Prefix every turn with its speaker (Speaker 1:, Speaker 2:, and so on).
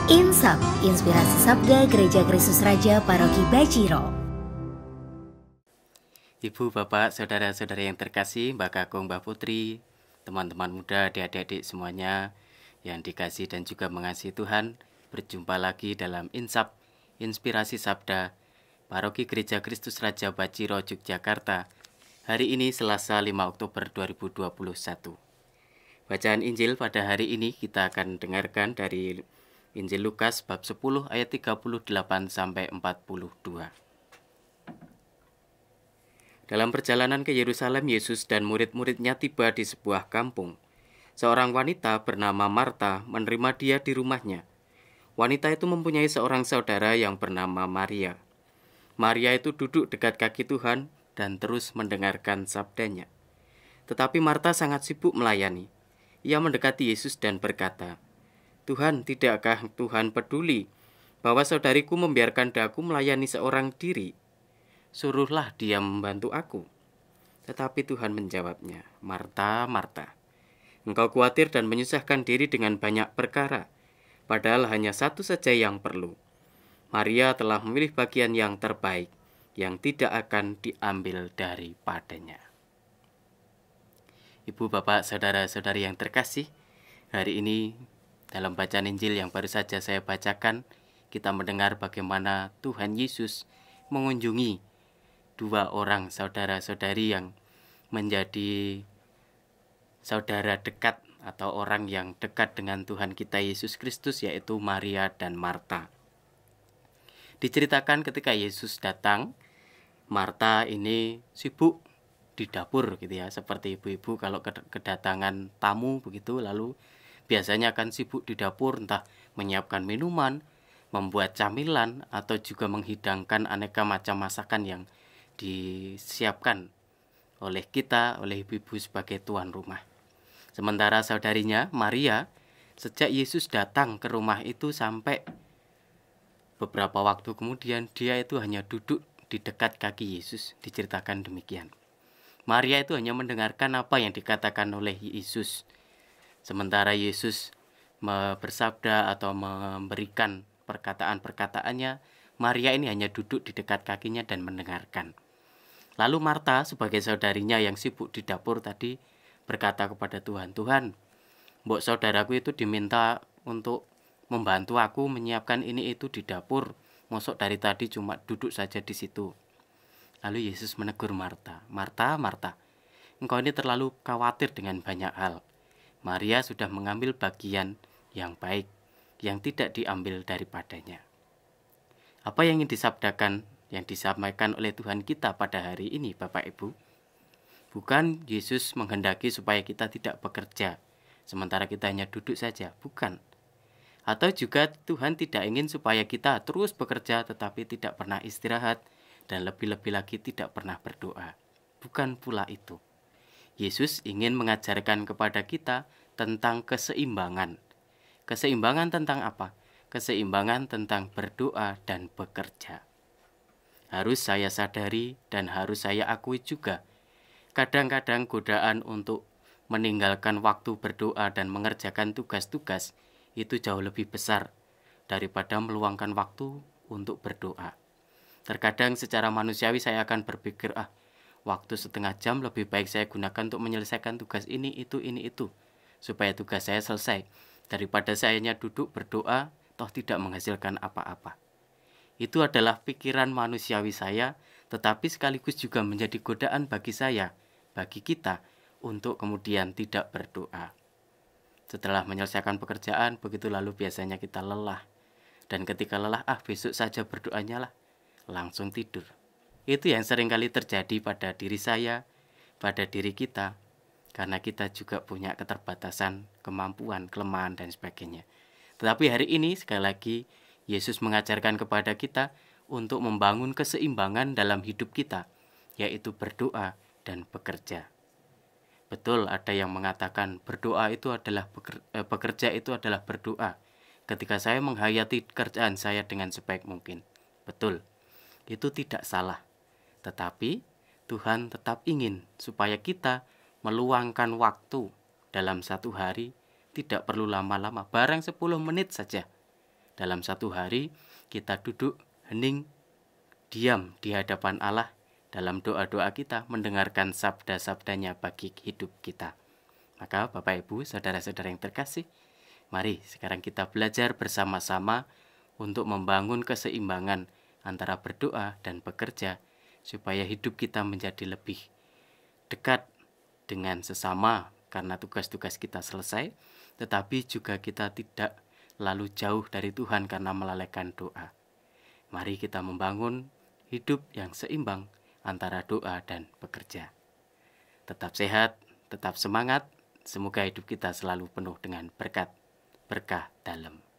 Speaker 1: Insap, Inspirasi Sabda Gereja Kristus Raja Paroki Baciro.
Speaker 2: Ibu, Bapak, Saudara-saudara yang terkasih, Mbak Kakung, Mbak Putri, teman-teman muda, adik-adik semuanya yang dikasih dan juga mengasihi Tuhan, berjumpa lagi dalam Insap, Inspirasi Sabda Paroki Gereja Kristus Raja Baciro, Yogyakarta. Hari ini Selasa 5 Oktober 2021. Bacaan Injil pada hari ini kita akan dengarkan dari Injil Lukas bab 10 ayat 38 sampai 42. Dalam perjalanan ke Yerusalem, Yesus dan murid-muridnya tiba di sebuah kampung. Seorang wanita bernama Marta menerima dia di rumahnya. Wanita itu mempunyai seorang saudara yang bernama Maria. Maria itu duduk dekat kaki Tuhan dan terus mendengarkan sabdanya. Tetapi Marta sangat sibuk melayani. Ia mendekati Yesus dan berkata, "Tuhan, tidakkah Tuhan peduli bahwa saudariku membiarkan daku melayani seorang diri? Suruhlah dia membantu aku." Tetapi Tuhan menjawabnya, "Marta, Marta, engkau khawatir dan menyusahkan diri dengan banyak perkara, padahal hanya satu saja yang perlu. Maria telah memilih bagian yang terbaik, yang tidak akan diambil daripadanya." Ibu, Bapak, Saudara-saudari yang terkasih, hari ini dalam bacaan Injil yang baru saja saya bacakan, kita mendengar bagaimana Tuhan Yesus mengunjungi dua orang saudara-saudari yang menjadi saudara dekat atau orang yang dekat dengan Tuhan kita Yesus Kristus, yaitu Maria dan Marta. Diceritakan ketika Yesus datang, Marta ini sibuk di dapur gitu ya, seperti ibu-ibu kalau kedatangan tamu begitu, lalu biasanya akan sibuk di dapur, entah menyiapkan minuman, membuat camilan, atau juga menghidangkan aneka macam masakan yang disiapkan oleh kita, oleh ibu-ibu sebagai tuan rumah. Sementara saudarinya Maria, sejak Yesus datang ke rumah itu sampai beberapa waktu kemudian, dia itu hanya duduk di dekat kaki Yesus. Diceritakan demikian. Maria itu hanya mendengarkan apa yang dikatakan oleh Yesus. Sementara Yesus bersabda atau memberikan perkataan-perkataannya, Maria ini hanya duduk di dekat kakinya dan mendengarkan. Lalu Marta sebagai saudarinya yang sibuk di dapur tadi berkata kepada Tuhan, "Tuhan, mbok saudaraku itu diminta untuk membantu aku menyiapkan ini itu di dapur. Mosok dari tadi cuma duduk saja di situ." Lalu Yesus menegur Marta, "Marta, Marta, engkau ini terlalu khawatir dengan banyak hal. Maria sudah mengambil bagian yang baik, yang tidak diambil daripadanya." Apa yang ingin disabdakan, yang disampaikan oleh Tuhan kita pada hari ini, Bapak Ibu? Bukan Yesus menghendaki supaya kita tidak bekerja, sementara kita hanya duduk saja, bukan. Atau juga Tuhan tidak ingin supaya kita terus bekerja tetapi tidak pernah istirahat, dan lebih-lebih lagi tidak pernah berdoa. Bukan pula itu. Yesus ingin mengajarkan kepada kita tentang keseimbangan. Keseimbangan tentang apa? Keseimbangan tentang berdoa dan bekerja. Harus saya sadari dan harus saya akui juga, kadang-kadang godaan untuk meninggalkan waktu berdoa dan mengerjakan tugas-tugas itu jauh lebih besar daripada meluangkan waktu untuk berdoa. Terkadang secara manusiawi saya akan berpikir, waktu setengah jam lebih baik saya gunakan untuk menyelesaikan tugas ini, itu, supaya tugas saya selesai, daripada saya hanya duduk berdoa, toh tidak menghasilkan apa-apa. Itu adalah pikiran manusiawi saya, tetapi sekaligus juga menjadi godaan bagi saya, bagi kita, untuk kemudian tidak berdoa. Setelah menyelesaikan pekerjaan, begitu lalu biasanya kita lelah. Dan ketika lelah, besok saja berdoanya lah. Langsung tidur. Itu yang seringkali terjadi pada diri saya, pada diri kita, karena kita juga punya keterbatasan, kemampuan, kelemahan, dan sebagainya. Tetapi hari ini sekali lagi Yesus mengajarkan kepada kita untuk membangun keseimbangan dalam hidup kita, yaitu berdoa dan bekerja. Betul, ada yang mengatakan berdoa itu adalah bekerja itu adalah berdoa. Ketika saya menghayati kerjaan saya dengan sebaik mungkin. Betul. Itu tidak salah. Tetapi Tuhan tetap ingin supaya kita meluangkan waktu dalam satu hari, tidak perlu lama-lama, barang 10 menit saja. Dalam satu hari kita duduk hening, diam di hadapan Allah dalam doa-doa kita, mendengarkan sabda-sabdanya bagi hidup kita. Maka Bapak Ibu, saudara-saudara yang terkasih, mari sekarang kita belajar bersama-sama untuk membangun keseimbangan antara berdoa dan bekerja, supaya hidup kita menjadi lebih dekat dengan sesama karena tugas-tugas kita selesai, tetapi juga kita tidak lalu jauh dari Tuhan karena melalaikan doa. Mari kita membangun hidup yang seimbang antara doa dan bekerja. Tetap sehat, tetap semangat, semoga hidup kita selalu penuh dengan berkat, berkah dalam.